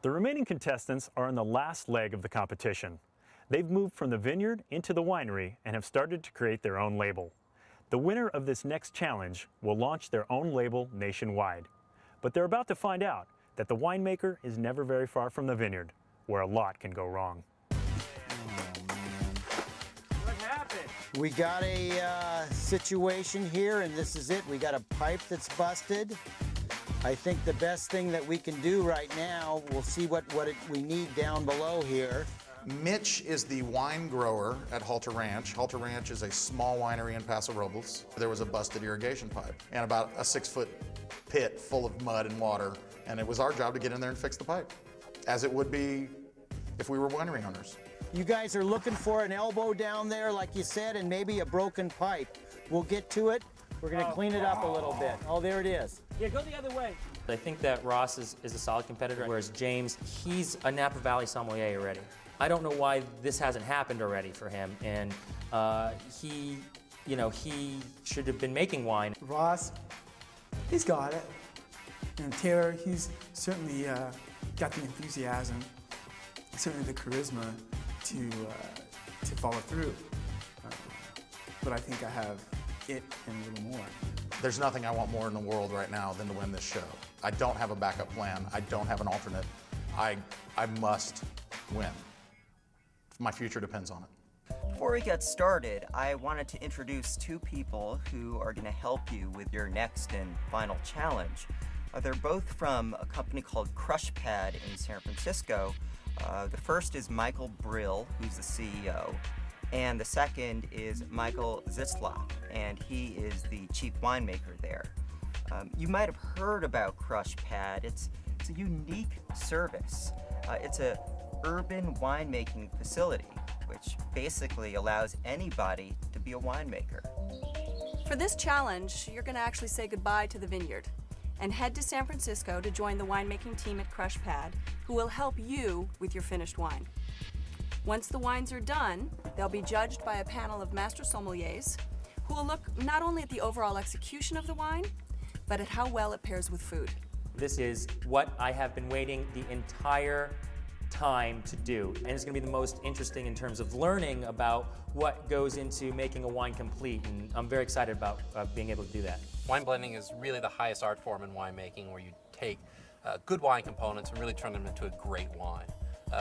The remaining contestants are in the last leg of the competition. They've moved from the vineyard into the winery and have started to create their own label. The winner of this next challenge will launch their own label nationwide. But they're about to find out that the winemaker is never very far from the vineyard, where a lot can go wrong. What happened? We got a situation here, and this is it. We got a pipe that's busted. I think the best thing that we can do right now, we'll see what we need down below here. Mitch is the wine grower at Halter Ranch. Halter Ranch is a small winery in Paso Robles. There was a busted irrigation pipe and about a 6-foot pit full of mud and water, and it was our job to get in there and fix the pipe, as it would be if we were winery owners. You guys are looking for an elbow down there, like you said, and maybe a broken pipe. We'll get to it. We're gonna clean it up a little bit. Oh, there it is. Yeah, go the other way. I think that Ross is a solid competitor, whereas James, he's a Napa Valley sommelier already. I don't know why this hasn't happened already for him, and he should have been making wine. Ross, he's got it. And Taylor, he's certainly got the enthusiasm, certainly the charisma to follow through. But I think I have it and a little more. There's nothing I want more in the world right now than to win this show. I don't have a backup plan. I don't have an alternate. I must win. My future depends on it. Before we get started, I wanted to introduce two people who are going to help you with your next and final challenge. They're both from a company called CrushPad in San Francisco. The first is Michael Brill, who's the CEO, and the second is Michael Zitzlach, and he is the chief winemaker there. You might have heard about CrushPad. It's a unique service. It's a urban winemaking facility, which basically allows anybody to be a winemaker. For this challenge, you're going to actually say goodbye to the vineyard and head to San Francisco to join the winemaking team at CrushPad, who will help you with your finished wine. Once the wines are done, they'll be judged by a panel of master sommeliers who will look not only at the overall execution of the wine, but at how well it pairs with food. This is what I have been waiting the entire time to do, and it's going to be the most interesting in terms of learning about what goes into making a wine complete, and I'm very excited about being able to do that. Wine blending is really the highest art form in winemaking, where you take good wine components and really turn them into a great wine.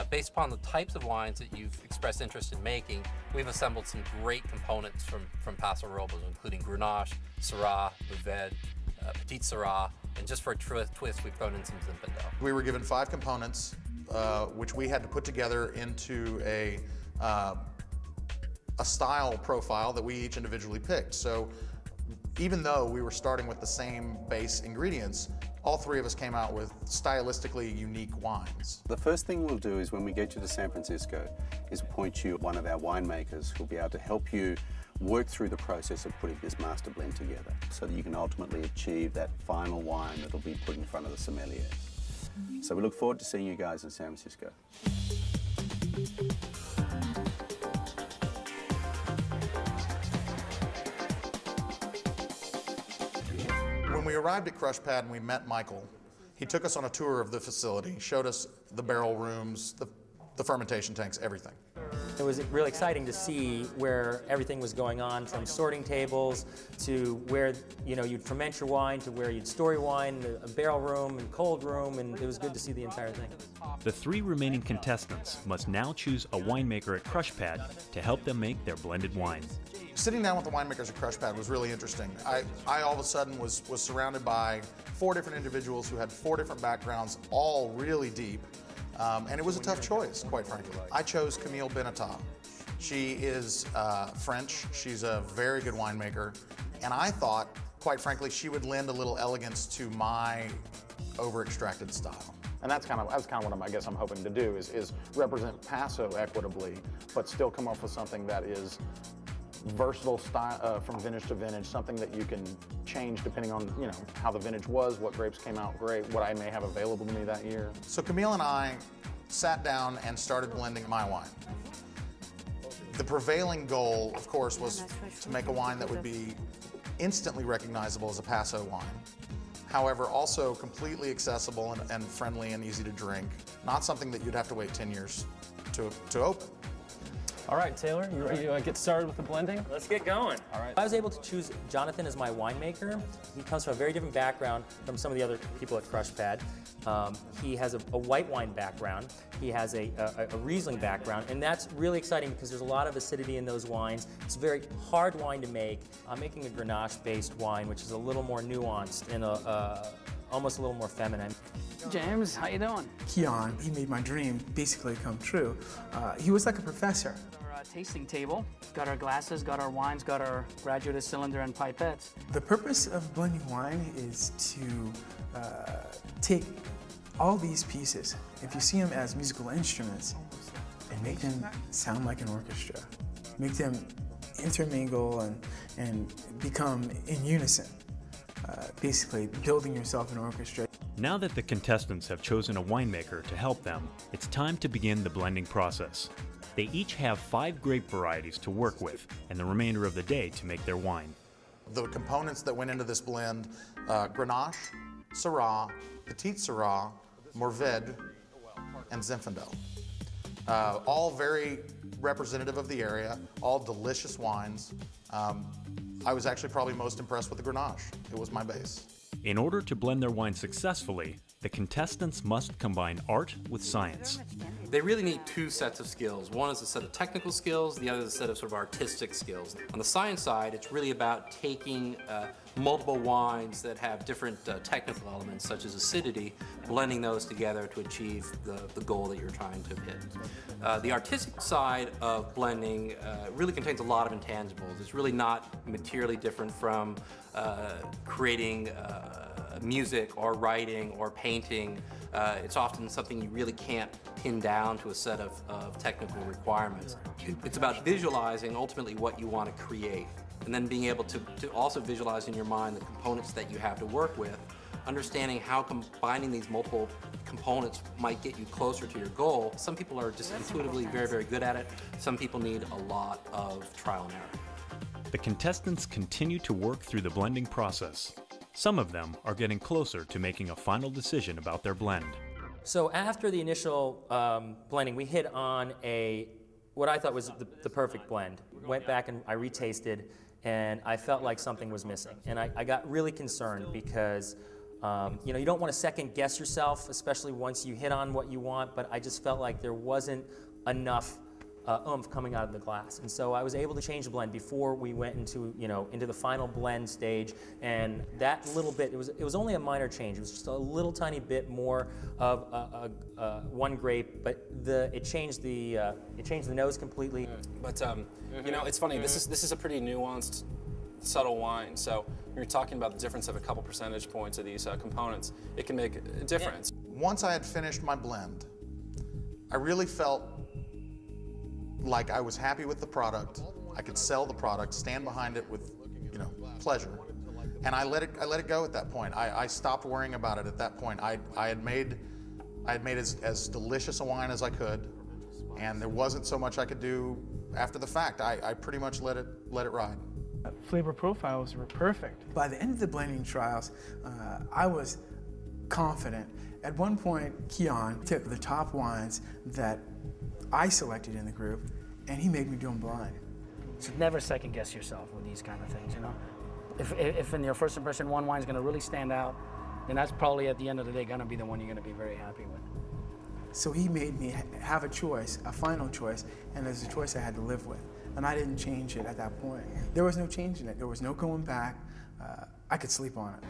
Based upon the types of wines that you've expressed interest in making, we've assembled some great components from Paso Robles, including Grenache, Syrah, Mourvedre, Petit Syrah, and just for a twist, we've thrown in some Zinfandel. We were given 5 components, which we had to put together into a style profile that we each individually picked. So even though we were starting with the same base ingredients, all 3 of us came out with stylistically unique wines. The first thing we'll do is when we get you to San Francisco is appoint you one of our winemakers who'll be able to help you work through the process of putting this master blend together so that you can ultimately achieve that final wine that'll be put in front of the sommeliers. So we look forward to seeing you guys in San Francisco. When we arrived at CrushPad and we met Michael, he took us on a tour of the facility, showed us the barrel rooms, the fermentation tanks, everything. It was really exciting to see where everything was going on, from sorting tables to where you'd ferment your wine to where you'd store your wine, a barrel room and cold room, and it was good to see the entire thing. The 3 remaining contestants must now choose a winemaker at CrushPad to help them make their blended wine. Sitting down with the winemakers at CrushPad was really interesting. I all of a sudden was surrounded by 4 different individuals who had 4 different backgrounds, all really deep. And it was a tough choice, quite frankly. I chose Camille Benatar. She is French. She's a very good winemaker. And I thought, quite frankly, she would lend a little elegance to my over-extracted style. And that's kind of what I guess I'm hoping to do is represent Paso equitably, but still come up with something that is versatile style from vintage to vintage, something that you can change depending on how the vintage was, what grapes came out great, what I may have available to me that year. So Camille and I sat down and started blending my wine. The prevailing goal, of course, was to make a wine that would be instantly recognizable as a Paso wine. However, also completely accessible and friendly and easy to drink. Not something that you'd have to wait 10 years to open. All right, Taylor, you ready to get started with the blending? Let's get going. All right. I was able to choose Jonathan as my winemaker. He comes from a very different background from some of the other people at Crush Pad. He has a white wine background. He has a Riesling background, and that's really exciting because there's a lot of acidity in those wines. It's a very hard wine to make. I'm making a Grenache-based wine, which is a little more nuanced and almost a little more feminine. James, how you doing? Keon, he made my dream basically come true. He was like a professor. Our tasting table, got our glasses, got our wines, got our graduated cylinder and pipettes. The purpose of blending wine is to take all these pieces, if you see them as musical instruments, and make them sound like an orchestra. Make them intermingle and become in unison. Basically building yourself an orchestra. Now that the contestants have chosen a winemaker to help them, it's time to begin the blending process. They each have 5 grape varieties to work with and the remainder of the day to make their wine. The components that went into this blend, Grenache, Syrah, Petite Syrah, Mourvèdre, and Zinfandel. All very representative of the area, all delicious wines. I was actually probably most impressed with the Grenache. It was my base. In order to blend their wine successfully, the contestants must combine art with science. They really need 2 sets of skills. One is a set of technical skills, the other is a set of sort of artistic skills. On the science side, it's really about taking multiple wines that have different technical elements, such as acidity, blending those together to achieve the goal that you're trying to hit. The artistic side of blending really contains a lot of intangibles. It's really not materially different from creating music or writing or painting. It's often something you really can't pin down to a set of technical requirements. It's about visualizing ultimately what you want to create, and then being able to also visualize in your mind the components that you have to work with, understanding how combining these multiple components might get you closer to your goal. Some people are just intuitively very, very good at it. Some people need a lot of trial and error. The contestants continue to work through the blending process. Some of them are getting closer to making a final decision about their blend. So after the initial blending, we hit on what I thought was the perfect blend. Went back and I retasted, and I felt like something was missing. And I got really concerned because you know, you don't want to second guess yourself, especially once you hit on what you want, but I just felt like there wasn't enough oomph coming out of the glass. And so I was able to change the blend before we went into, into the final blend stage. And that little bit, it was only a minor change. It was just a little tiny bit more of one grape, but it changed the nose completely. But it's funny. This is a pretty nuanced, subtle wine. So when you're talking about the difference of a couple percentage points of these components, it can make a difference. Once I had finished my blend, I really felt like I was happy with the product. I could sell the product, stand behind it with, pleasure. And I let it go at that point. I stopped worrying about it at that point. I had made as delicious a wine as I could, and there wasn't so much I could do after the fact. I pretty much let it ride. Flavor profiles were perfect. By the end of the blending trials, I was confident. At one point, Keon took the top wines that I selected in the group, and he made me do them blind. So never second guess yourself with these kind of things, If in your first impression one wine's going to really stand out, then that's probably at the end of the day going to be the one you're going to be very happy with. So he made me have a choice, a final choice, and there's a choice I had to live with. And I didn't change it at that point. There was no changing it. There was no going back. I could sleep on it.